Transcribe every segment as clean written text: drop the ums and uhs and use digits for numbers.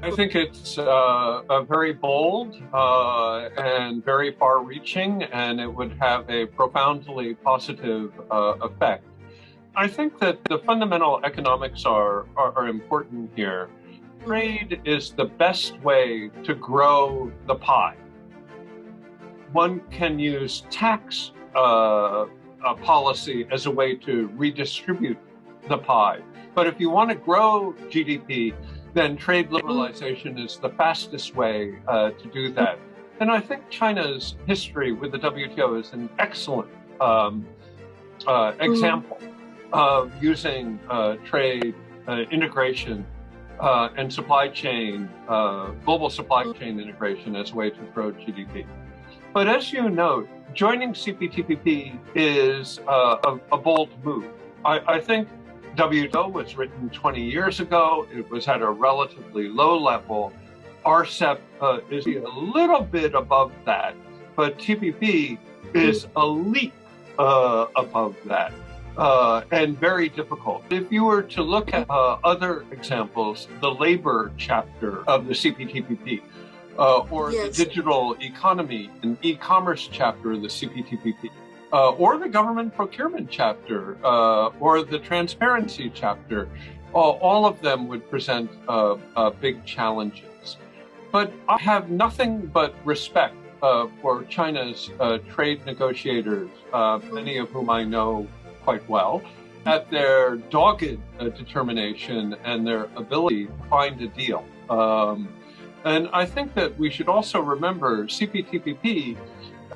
I think it's very bold and very far-reaching, and it would have a profoundly positive effect. I think that the fundamental economics are important here. Trade is the best way to grow the pie. One can use tax policy as a way to redistribute the pie. But if you want to grow GDP, then trade liberalization is the fastest way to do that. And I think China's history with the WTO is an excellent example of using trade integration and supply chain, global supply chain integration as a way to grow GDP. But as you note, joining CPTPP is a bold move. I think WTO was written 20 years ago. It was at a relatively low level. RCEP is a little bit above that, but TPP is a leap above that and very difficult. If you were to look at other examples, the labor chapter of the CPTPP, or the digital economy and e-commerce chapter of the CPTPP, or the government procurement chapter, or the transparency chapter, all of them would present big challenges. But I have nothing but respect for China's trade negotiators, many of whom I know quite well, at their dogged determination and their ability to find a deal. And I think that we should also remember CPTPP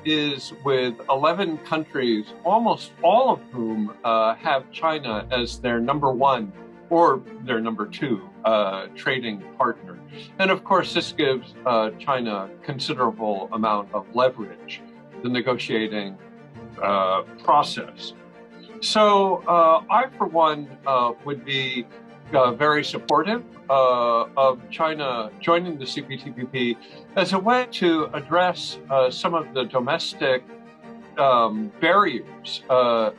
is with 11 countries, almost all of whom have China as their number one or their number two trading partner. And of course, this gives China considerable amount of leverage, the negotiating process. So I, for one, would be very supportive of China joining the CPTPP as a way to address some of the domestic barriers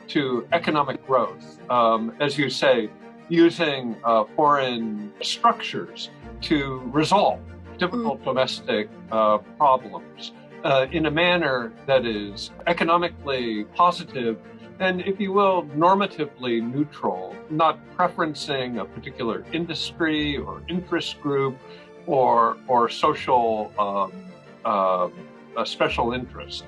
to economic growth, as you say, using foreign structures to resolve difficult domestic problems in a manner that is economically positive and, if you will, normatively neutral, not preferencing a particular industry or interest group or social a special interest.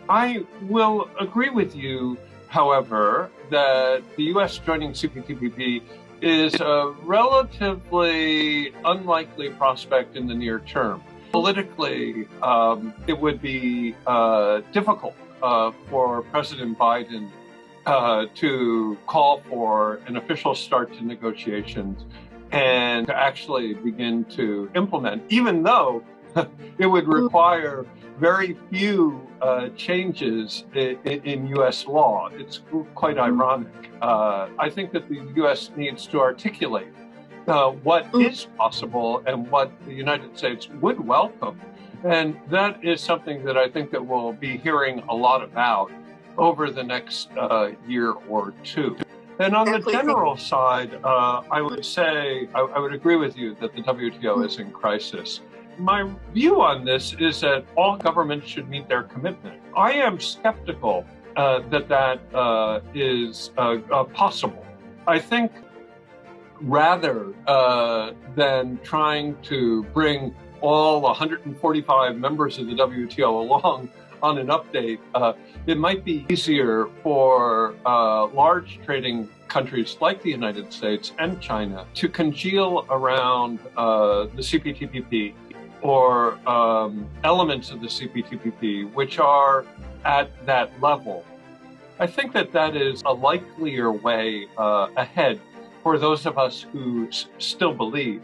I will agree with you, however, that the U.S. joining CPTPP is a relatively unlikely prospect in the near term. Politically, it would be difficult for President Biden to call for an official start to negotiations and to actually begin to implement, even though it would require very few changes in U.S. law. It's quite ironic. I think that the U.S. needs to articulate what is possible and what the United States would welcome. And that is something that I think that we'll be hearing a lot about over the next year or two. And on the general side, I would say, I would agree with you that the WTO is in crisis. My view on this is that all governments should meet their commitment. I am skeptical that is possible. I think rather than trying to bring all 145 members of the WTO along on an update, it might be easier for large trading countries like the United States and China to congeal around the CPTPP or elements of the CPTPP, which are at that level. I think that is a likelier way ahead for those of us who still believe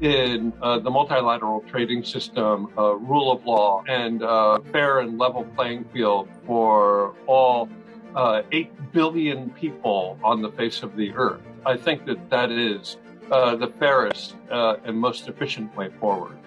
in the multilateral trading system, rule of law, and fair and level playing field for all 8 billion people on the face of the earth. I think that is the fairest and most efficient way forward.